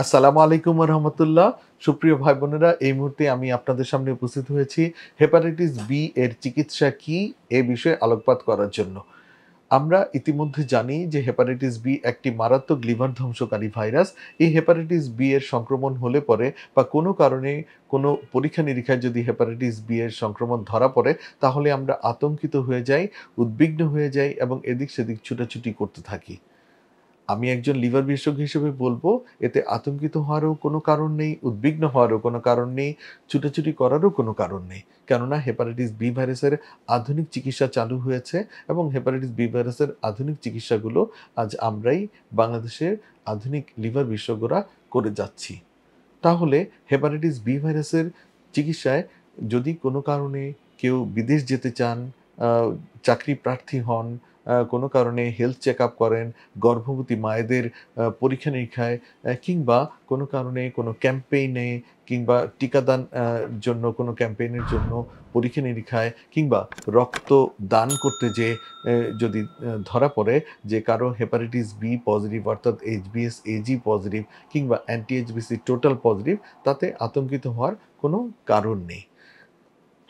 আসসালামু আলাইকুম রহমতুল্লাহ। সুপ্রিয় ভাই বোনেরা, এই মুহূর্তে আমি আপনাদের সামনে উপস্থিত হয়েছি হেপাটাইটিস বি এর চিকিৎসা কি এ বিষয়ে আলোকপাত করার জন্য। আমরা ইতিমধ্যে জানি যে হেপাটাইটিস বি একটি মারাত্মক লিভার ধ্বংসকারী ভাইরাস। এই হেপাটাইটিস বি এর সংক্রমণ হলে পরে বা কোনো কারণে কোনো পরীক্ষা নিরীক্ষায় যদি হেপাটাইটিস বি এর সংক্রমণ ধরা পড়ে, তাহলে আমরা আতঙ্কিত হয়ে যাই, উদ্বিগ্ন হয়ে যাই এবং এদিক সেদিক ছুটাছুটি করতে থাকি। আমি একজন লিভার বিশেষজ্ঞ হিসেবে বলব, এতে আতঙ্কিত হওয়ারও কোনো কারণ নেই, উদ্বিগ্ন হওয়ারও কোনো কারণ নেই, ছুটাছুটি করারও কোনো কারণ নেই। কেননা হেপাটাইটিস বি ভাইরাসের আধুনিক চিকিৎসা চালু হয়েছে এবং হেপাটাইটিস বি ভাইরাসের আধুনিক চিকিৎসাগুলো আজ আমরাই বাংলাদেশের আধুনিক লিভার বিশেষজ্ঞরা করে যাচ্ছি। তাহলে হেপাটাইটিস বি ভাইরাসের চিকিৎসায় যদি কোনো কারণে কেউ বিদেশ যেতে চান, আ চাকরি প্রার্থী হন, কোনো কারণে হেলথ চেকআপ করেন, গর্ভবতী মায়েদের পরীক্ষা-নিরীক্ষায় কিংবা কোনো কারণে কোনো ক্যাম্পেইনে কিংবা টিকাদান জন্য কোনো ক্যাম্পেইনের জন্য পরীক্ষা-নিরীক্ষায় কিংবা রক্ত দান করতে যেয়ে যদি ধরা পড়ে যে কারো হেপাটাইটিস বি পজিটিভ অর্থাৎ এইচবিএস এজি পজিটিভ কিংবা অ্যান্টি-এইচবিসি টোটাল পজিটিভ, তাতে আতঙ্কিত হওয়ার কোনো কারণ নেই।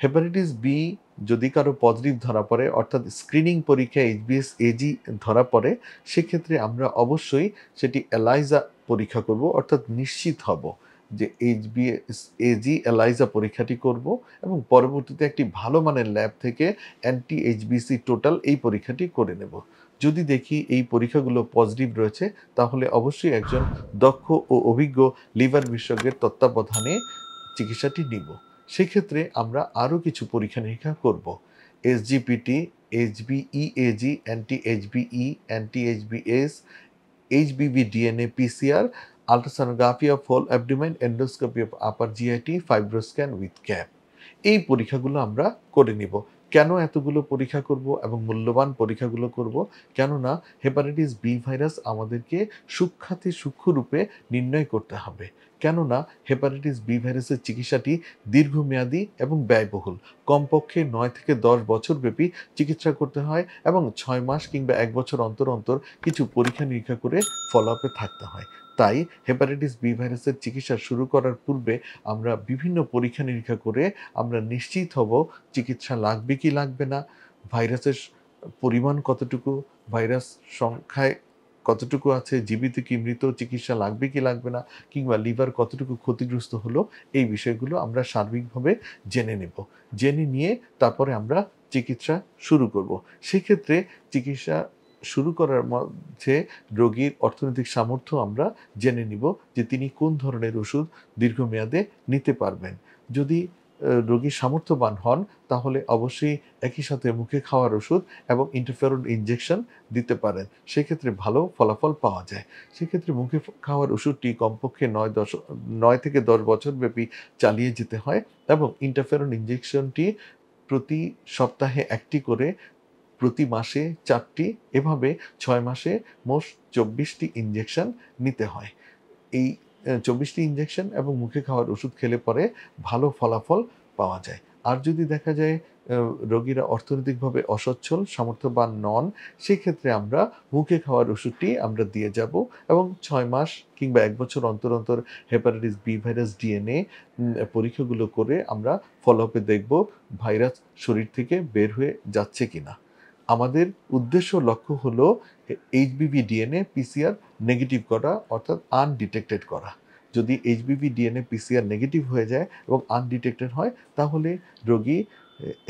হেপাটাইটিস বি যদি কারো পজিটিভ ধরা পড়ে অর্থাৎ স্ক্রিনিং পরীক্ষায় এইচবিএস এজি ধরা পড়ে, সেক্ষেত্রে আমরা অবশ্যই সেটি এলাইজা পরীক্ষা করব অর্থাৎ নিশ্চিত হব যে এইচবিএস এজি এলাইজা পরীক্ষাটি করব এবং পরবর্তীতে একটি ভালো মানের ল্যাব থেকে অ্যান্টি এইচবিসি টোটাল এই পরীক্ষাটি করে নেব। যদি দেখি এই পরীক্ষাগুলো পজিটিভ রয়েছে, তাহলে অবশ্যই একজন দক্ষ ও অভিজ্ঞ লিভার বিশেষজ্ঞের তত্ত্বাবধানে চিকিৎসাটি নিব। সেক্ষেত্রে আমরা আরও কিছু পরীক্ষা-নিরীক্ষা করব। এসজিপিটি, এইচবিইএজি, anti HBe, anti HBs, HBV DNA PCR, ultrasonography of whole abdomen, endoscopy of upper GIT, fibroscan with cap. এই পরীক্ষাগুলো আমরা করে নিব। কেন এতগুলো পরীক্ষা করব এবং মূল্যবান পরীক্ষাগুলো করব? কেননা হেপাটাইটিস বি ভাইরাস আমাদেরকে সূক্ষ্মাতি সূক্ষ্ম রূপে নির্ণয় করতে হবে। কেননা হেপাটাইটিস বি ভাইরাসের চিকিৎসাটি দীর্ঘমেয়াদী এবং ব্যয়বহুল। কমপক্ষে ৯ থেকে ১০ বছর ব্যাপী চিকিৎসা করতে হয় এবং ৬ মাস কিংবা ১ বছর অন্তর, অন্তর কিছু পরীক্ষা-নিরীক্ষা করে ফলো-আপ এ থাকতে হয়। তাই হেপাটাইটিস বি ভাইরাসের চিকিৎসা শুরু করার পূর্বে আমরা বিভিন্ন পরীক্ষা-নিরীক্ষা করে আমরা নিশ্চিত হব চিকিৎসা লাগবে কি লাগবে না, ভাইরাসের পরিমাণ কতটুকু, ভাইরাস সংখ্যায় কতটুকু আছে, জীবিত কি মৃত, চিকিৎসা লাগবে কি লাগবে না, কিংবা লিভার কতটুকু ক্ষতিগ্রস্ত হলো, এই বিষয়গুলো আমরা সার্বিকভাবে জেনে নেব। জেনে নিয়ে তারপরে আমরা চিকিৎসা শুরু করব। সেক্ষেত্রে চিকিৎসা শুরু করার মধ্যে রোগীর অর্থনৈতিক সামর্থ্য আমরা জেনে নিব যে তিনি কোন ধরনের ওষুধ দীর্ঘমেয়াদে নিতে পারবেন। যদি রোগী সামর্থ্যবান হন, তাহলে অবশ্যই একই সাথে মুখে খাওয়ার ওষুধ এবং ইন্টারফেরন ইনজেকশন দিতে পারেন। সেক্ষেত্রে ভালো ফলাফল পাওয়া যায়। সেক্ষেত্রে মুখে খাওয়ার ওষুধটি কমপক্ষে ৯ থেকে ১০ বছর ব্যাপী চালিয়ে যেতে হয় এবং ইন্টারফেরন ইনজেকশনটি প্রতি সপ্তাহে ১ টি করে, প্রতি মাসে ৪ টি, এভাবে ৬ মাসে মোট ২৪ টি ইনজেকশন নিতে হয়। এই ২৪ টি ইনজেকশন এবং মুখে খাওয়ার ওষুধ খেলে পরে ভালো ফলাফল পাওয়া যায়। আর যদি দেখা যায় রোগীরা অর্থনৈতিকভাবে অসচ্ছল, সামর্থ্যবান নন, সেক্ষেত্রে আমরা মুখে খাওয়ার ওষুধটি আমরা দিয়ে যাব এবং ৬ মাস কিংবা ১ বছর অন্তর, অন্তর হেপাটাইটিস বি ভাইরাস ডিএনএ পরীক্ষাগুলো করে আমরা ফলো-আপ এ দেখব ভাইরাস শরীর থেকে বের হয়ে যাচ্ছে কিনা। আমাদের উদ্দেশ্য লক্ষ্য হলো এইচবিভি ডিএনএ পিসিআর নেগেটিভ করা অর্থাৎ আনডিটেক্টেড করা। যদি এইচবিভি ডিএনএ পিসিআর নেগেটিভ হয়ে যায় এবং আনডিটেক্টেড হয়, তাহলে রোগী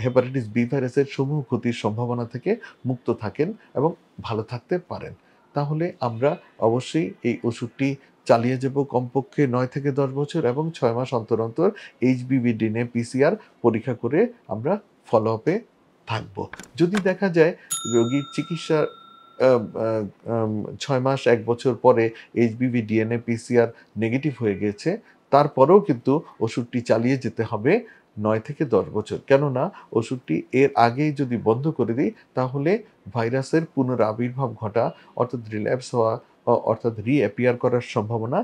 হেপাটাইটিস বি ভাইরাসের সমূহ ক্ষতির সম্ভাবনা থেকে মুক্ত থাকেন এবং ভালো থাকতে পারেন। তাহলে আমরা অবশ্যই এই ওষুধটি চালিয়ে যাব কমপক্ষে ৯ থেকে ১০ বছর এবং ৬ মাস অন্তর, অন্তর এইচবিভি ডিএনএ পিসিআর পরীক্ষা করে আমরা ফলো-আপ এ থাকব। যদি দেখা যায় রোগীর চিকিৎসার আ আ আম ৬ মাস ১ বছর পরে এইচবিভি ডিএনএ পিসিআর নেগেটিভ হয়ে গেছে, তারপরেও কিন্তু ওষুধটি চালিয়ে যেতে হবে ৯ থেকে ১০ বছর। কেননা ওষুধটি এর আগেই যদি বন্ধ করে দেই, তাহলে ভাইরাসের পুনরাবির্ভাব ঘটা অর্থাৎ রিল্যাপস হওয়া অর্থাৎ রি-অ্যাপিয়ার করার সম্ভাবনা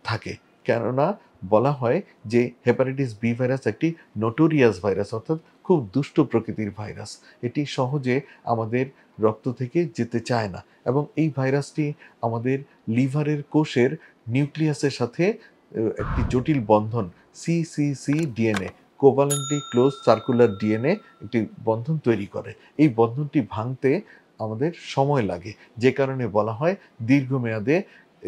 থাকে। কেননা বলা হয় যে হেপাটাইটিস বি ভাইরাস একটি নোটোরিয়াস ভাইরাস অর্থাৎ খুব দুষ্ট প্রকৃতির ভাইরাস। এটি সহজে আমাদের রক্ত থেকে যেতে চায় না এবং এই ভাইরাসটি আমাদের লিভারের কোষের নিউক্লিয়াসের সাথে একটি জটিল বন্ধন CCC DNA, covalently close circular DNA একটি বন্ধন তৈরি করে। এই বন্ধনটি ভাঙতে আমাদের সময় লাগে, যে কারণে বলা হয় দীর্ঘমেয়াদে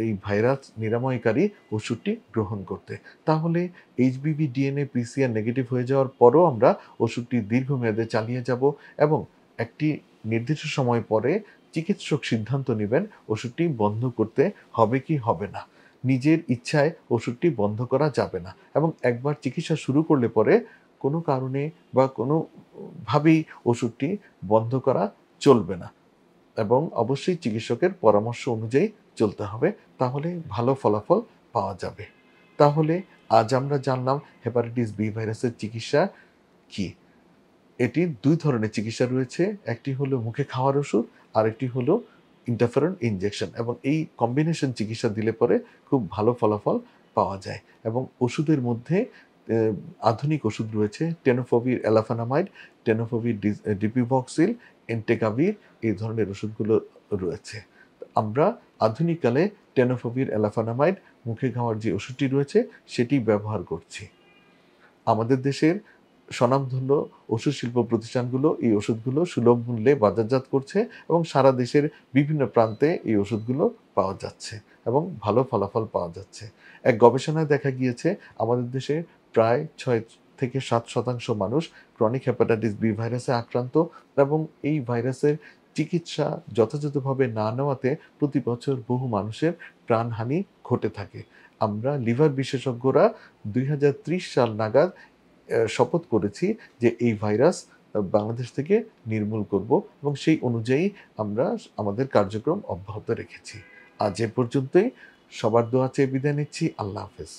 এই ভাইরাস নিরাময়কারী ওষুধটি গ্রহণ করতে। তাহলে এইচবিভি ডিএনএ পিসিআর নেগেটিভ হয়ে যাওয়ার পরও আমরা ওষুধটি দীর্ঘমেয়াদে চালিয়ে যাব এবং একটি নির্দিষ্ট সময় পরে চিকিৎসক সিদ্ধান্ত নেবেন ওষুধটি বন্ধ করতে হবে কি হবে না। নিজের ইচ্ছায় ওষুধটি বন্ধ করা যাবে না এবং একবার চিকিৎসা শুরু করলে পরে কোনো কারণে বা কোনোভাবেই ওষুধটি বন্ধ করা চলবে না এবং অবশ্যই চিকিৎসকের পরামর্শ অনুযায়ী চলতে হবে, তাহলে ভালো ফলাফল পাওয়া যাবে। তাহলে আজ আমরা জানলাম হেপাটাইটিস বি ভাইরাসের চিকিৎসা কি। এটির ২ ধরনের চিকিৎসা রয়েছে। একটি হলো মুখে খাওয়ার ওষুধ, আরেকটি হলো ইন্টারফেরন ইনজেকশন এবং এই কম্বিনেশন চিকিৎসা দিলে পরে খুব ভালো ফলাফল পাওয়া যায় এবং ওষুধের মধ্যে এ আধুনিক ওষুধ রয়েছে টেনোফোভির এলাফানামাইড, টেনোফোভির ডিপিভক্সিল, এন্টেকাভির এই ধরনের ওষুধগুলো রয়েছে। আমরা আধুনিককালে টেনোফোভির এলাফানামাইড মুখে খাওয়ার যে ওষুধটি রয়েছে সেটি ব্যবহার করছি। আমাদের দেশের স্বনামধন্য ওষুধ শিল্প প্রতিষ্ঠানগুলো এই ওষুধগুলো সুলভ মূল্যে বাজারজাত করছে এবং সারা দেশের বিভিন্ন প্রান্তে এই ওষুধগুলো পাওয়া যাচ্ছে এবং ভালো ফলাফল পাওয়া যাচ্ছে। এক গবেষণায় দেখা গিয়েছে আমাদের দেশে প্রায় ৬ থেকে ৭% মানুষ ক্রনিক হেপাটাইটিস বি ভাইরাসে আক্রান্ত এবং এই ভাইরাসের চিকিৎসা যথাযথভাবে না নেওয়াতে প্রতি বছর বহু মানুষের প্রাণহানি ঘটে থাকে। আমরা লিভার বিশেষজ্ঞরা ২০৩০ সাল নাগাদ শপথ করেছি যে এই ভাইরাস বাংলাদেশ থেকে নির্মূল করব এবং সেই অনুযায়ী আমরা আমাদের কার্যক্রম অব্যাহত রেখেছি। আজ এ পর্যন্তই। সবার দোয়া চেয়ে বিদায় নিচ্ছি। আল্লাহ হাফেজ।